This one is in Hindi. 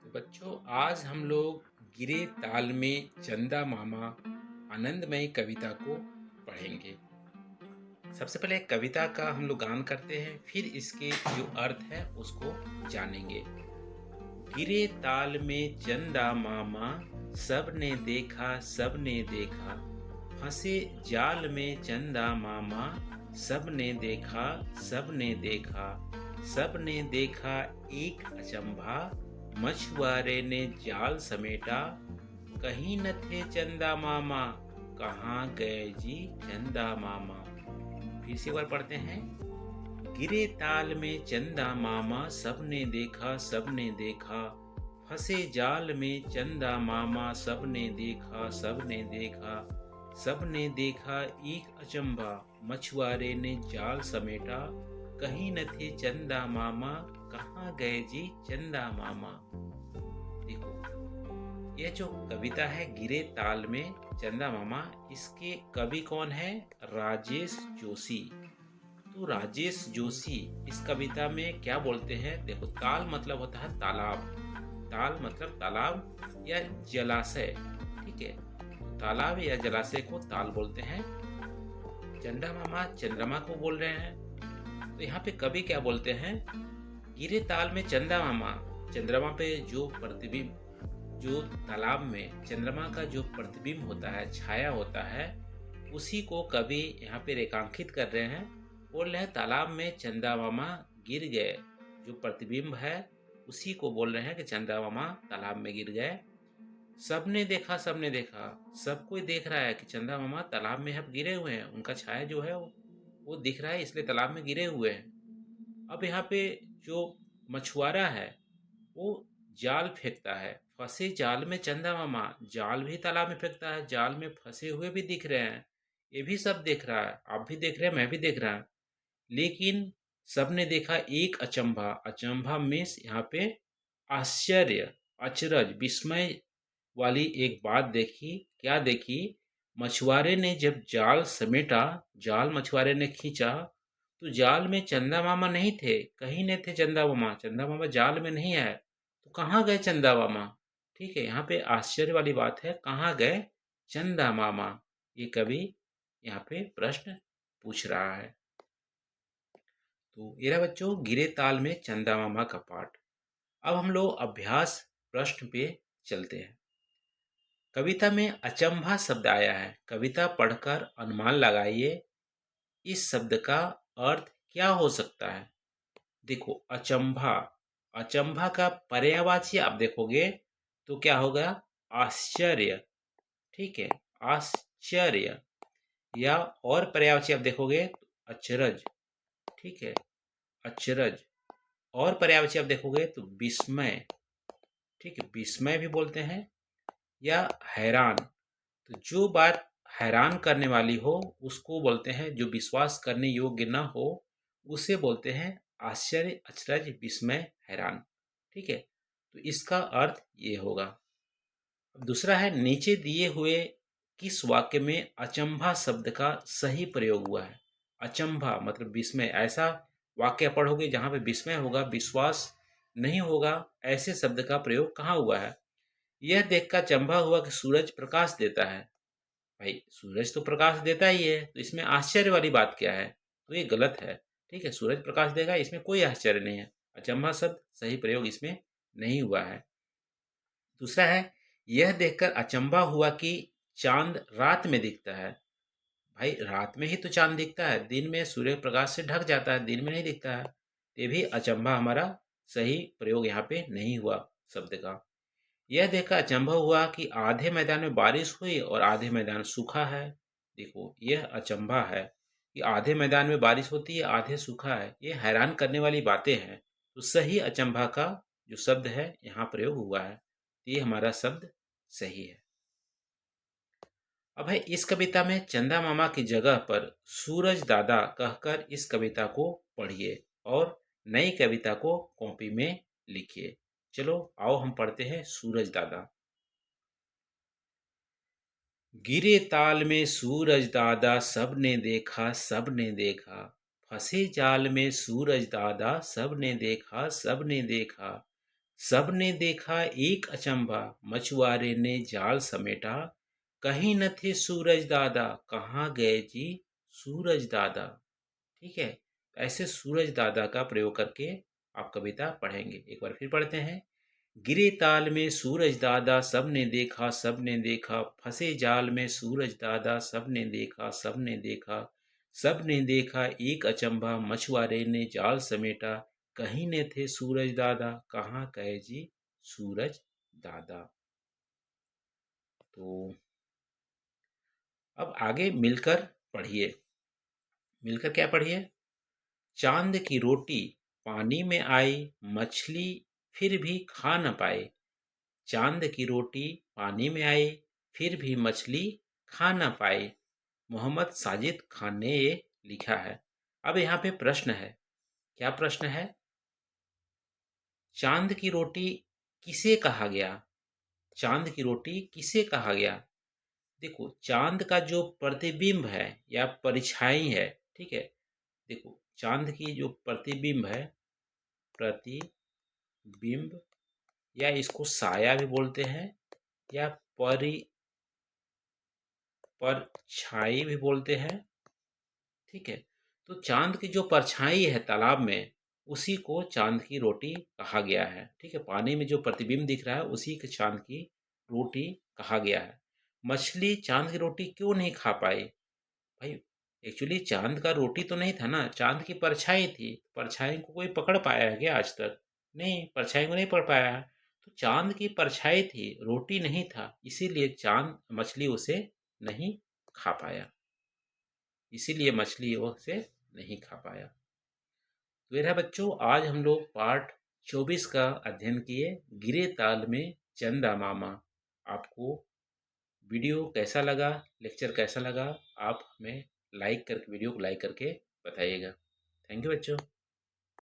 तो बच्चों, आज हम लोग गिरे ताल में चंदा मामा आनंदमयी कविता को पढ़ेंगे। सबसे पहले कविता का हम लोग गान करते हैं, फिर इसके जो अर्थ है उसको जानेंगे। गिरे ताल में चंदा मामा, सबने देखा सबने देखा। फंसे जाल में चंदा मामा, सबने देखा सबने देखा। सबने देखा एक अचंभा, मछुआरे ने जाल समेटा। कहीं न थे चंदा मामा, कहाँ गए जी चंदा मामा। फिर से एक बार पढ़ते हैं। गिरे ताल में चंदा मामा, सबने देखा सबने देखा। फंसे जाल में चंदा मामा, सबने देखा सबने देखा। सबने देखा एक अचंभा, मछुआरे ने जाल समेटा। कहीं न थे चंदा मामा, कहाँ गए जी चंदा मामा। देखो, यह जो कविता है गिरे ताल में चंदा मामा, इसके कवि कौन है? राजेश जोशी। तो राजेश जोशी इस कविता में क्या बोलते हैं? देखो, ताल मतलब होता है तालाब। ताल मतलब तालाब या जलाशय। ठीक है, तालाब या जलाशय को ताल बोलते हैं। चंदा मामा चंद्रमा को बोल रहे हैं। तो यहाँ पे कवि क्या बोलते हैं? गिरे ताल में चंदा मामा, चंद्रमा पे जो प्रतिबिंब, जो तालाब में चंद्रमा का जो प्रतिबिंब होता है, छाया होता है, उसी को कवि यहाँ पे रेखांकित कर रहे हैं। बोल रहे हैं तालाब में चंदा मामा गिर गए। जो प्रतिबिंब है उसी को बोल रहे हैं कि चंदा मामा तालाब में गिर गए। सबने देखा सबने देखा, सब कोई देख रहा है कि चंदा मामा तालाब में अब गिरे हुए हैं। उनका छाया जो है वो दिख रहा है, इसलिए तालाब में गिरे हुए हैं। अब यहाँ पे जो मछुआरा है वो जाल फेंकता है। फंसे जाल में चंदा मामा, जाल भी तालाब में फेंकता है। जाल में फंसे हुए भी दिख रहे हैं, ये भी सब देख रहा है। आप भी देख रहे हैं, मैं भी देख रहा हूं। लेकिन सबने देखा एक अचंभा। अचंभा मीन्स यहाँ पे आश्चर्य, अचरज, विस्मय वाली एक बात देखी। क्या देखी? मछुआरे ने जब जाल समेटा, जाल मछुआरे ने खींचा, तो जाल में चंदा मामा नहीं थे। कहीं नहीं थे चंदा मामा। चंदा मामा जाल में नहीं है, तो कहाँ गए चंदा मामा? ठीक है, यहाँ पे आश्चर्य वाली बात है, कहाँ गए चंदा मामा। ये कवि यहाँ पे प्रश्न पूछ रहा है। तो ये रहा बच्चों गिरे ताल में चंदा मामा का पाठ। अब हम लोग अभ्यास प्रश्न पे चलते हैं। कविता में अचंभा शब्द आया है। कविता पढ़कर अनुमान लगाइए इस शब्द का अर्थ क्या हो सकता है। देखो, अचंभा, अचंभा का पर्यायवाची आप देखोगे तो क्या होगा? आश्चर्य। ठीक है, आश्चर्य। या और पर्यायवाची आप देखोगे तो अचरज। ठीक है, अचरज। और पर्यायवाची आप देखोगे तो विस्मय। ठीक है, विस्मय भी बोलते हैं। या हैरान। तो जो बात हैरान करने वाली हो उसको बोलते हैं, जो विश्वास करने योग्य ना हो उसे बोलते हैं आश्चर्य, अचरज, विस्मय, हैरान। ठीक है, तो इसका अर्थ ये होगा। अब दूसरा है, नीचे दिए हुए किस वाक्य में अचंभा शब्द का सही प्रयोग हुआ है। अचंभा मतलब विस्मय। ऐसा वाक्य पढ़ोगे जहां पे विस्मय होगा, विश्वास नहीं होगा, ऐसे शब्द का प्रयोग कहाँ हुआ है? यह देखकर अचंभा हुआ कि सूरज प्रकाश देता है। भाई, सूरज तो प्रकाश देता ही है, तो इसमें आश्चर्य वाली बात क्या है? तो ये गलत है। ठीक है, सूरज प्रकाश देगा, इसमें कोई आश्चर्य नहीं है। अचंभा शब्द सही प्रयोग इसमें नहीं हुआ है। दूसरा है, यह देखकर अचंभा हुआ कि चांद रात में दिखता है। भाई, रात में ही तो चांद दिखता है, दिन में सूर्य प्रकाश से ढक जाता है, दिन में नहीं दिखता है। ये भी अचंभा हमारा सही प्रयोग यहाँ पे नहीं हुआ शब्द का। यह देखकर अचंभा हुआ कि आधे मैदान में बारिश हुई और आधे मैदान सूखा है। देखो, यह अचंभा है कि आधे मैदान में बारिश होती है, आधे सूखा है। ये हैरान करने वाली बातें हैं। तो सही अचंभा का जो शब्द है यहाँ प्रयोग हुआ है, ये हमारा शब्द सही है। अब है, इस कविता में चंदा मामा की जगह पर सूरज दादा कहकर इस कविता को पढ़िए और नई कविता को कॉपी में लिखिए। चलो आओ हम पढ़ते हैं सूरज दादा। गिरे ताल में सूरज दादा, सबने देखा सबने देखा। फंसे जाल में सूरज दादा, सबने देखा सबने देखा। सबने देखा एक अचंभा, मछुआरे ने जाल समेटा, कहीं न थे सूरज दादा, कहाँ गए जी सूरज दादा। ठीक है, ऐसे सूरज दादा का प्रयोग करके आप कविता पढ़ेंगे। एक बार फिर पढ़ते हैं। गिरे ताल में सूरज दादा, सबने देखा सबने देखा, फंसे जाल में सूरज दादा, सबने देखा सबने देखा, सबने देखा एक अचंभा, मछुआरे ने जाल समेटा, कहीं ने थे सूरज दादा, कहाँ गए जी सूरज दादा। तो अब आगे मिलकर पढ़िए। मिलकर क्या पढ़िए? चांद की रोटी पानी में आई, मछली फिर भी खा न पाए। चांद की रोटी पानी में आई, फिर भी मछली खा न पाए। मोहम्मद साजिद खान ने ये लिखा है। अब यहाँ पे प्रश्न है। क्या प्रश्न है? चांद की रोटी किसे कहा गया? चांद की रोटी किसे कहा गया? देखो, चांद का जो प्रतिबिंब है या परछाई है, ठीक है, देखो चांद की जो प्रतिबिंब है, प्रतिबिंब, या इसको साया भी बोलते हैं, या परछाई भी बोलते हैं। ठीक है, तो चांद की जो परछाई है तालाब में, उसी को चांद की रोटी कहा गया है। ठीक है, पानी में जो प्रतिबिंब दिख रहा है उसी के चांद की रोटी कहा गया है। मछली चांद की रोटी क्यों नहीं खा पाई? भाई, एक्चुअली चांद का रोटी तो नहीं था ना, चांद की परछाई थी। परछाई को कोई पकड़ पाया है क्या आज तक? नहीं, परछाई को नहीं पकड़ पाया है। तो चांद की परछाई थी, रोटी नहीं था, इसीलिए चांद मछली उसे नहीं खा पाया। इसीलिए मछली वो उसे नहीं खा पाया। तो मेरा बच्चों, आज हम लोग पार्ट 24 का अध्ययन किए, गिरे ताल में चंदा मामा। आपको वीडियो कैसा लगा, लेक्चर कैसा लगा, आप हमें लाइक करके, वीडियो को लाइक करके बताइएगा। थैंक यू बच्चों।